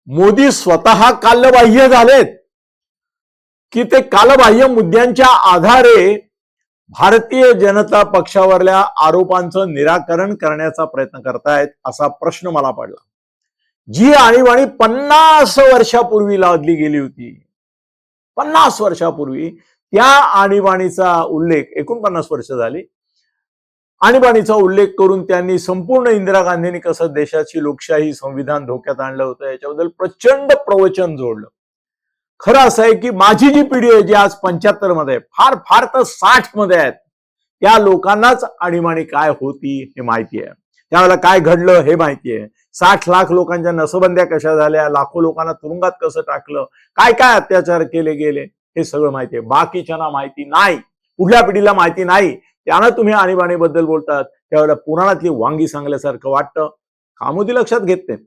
मोदी स्वतः कालबाह्य झालेत की ते कालबाह्य मुद्द्यांच्या आधारे भारतीय जनता पक्षावरल्या आरोपांचं निराकरण करण्याचा प्रयत्न करतायत असा प्रश्न मला पडला। जी आणीबाणी 50 वर्षापूर्वी लादली गेली होती, 50 वर्षापूर्वी त्या आणीबाणीचा उल्लेख, 49 वर्ष झाली, आणीबाणीचा उल्लेख करून त्यांनी संपूर्ण इंदिरा गांधींनी कसं देशाची लोकशाही संविधान धोक्यात आणलं होतं याच्याबद्दल प्रचंड प्रवचन जोडलं। खरं असं आहे की माझी जी पिढी आहे जी आज 75 मध्ये, फार फार तर 60 मध्ये आहेत, त्या लोकांनाच आणीबाणी काय होती हे माहिती आहे, त्यावेळेला काय घडलं हे माहिती आहे, 60 लाख लोकांच्या नसबंद्या कशा झाल्या, लाखो लोकांना तुरुंगात कसं टाकलं, काय काय अत्याचार केले गेले हे सगळं माहिती आहे। बाकीच्यांना माहिती नाही, पुढल्या पिढीला माहिती नाही, त्यानं तुम्ही आणीबाणीबद्दल बोलतात त्यावेळेला पुराणातली वांगी सांगल्यासारखं वाटतं, कामोदी लक्षात घेत नाही।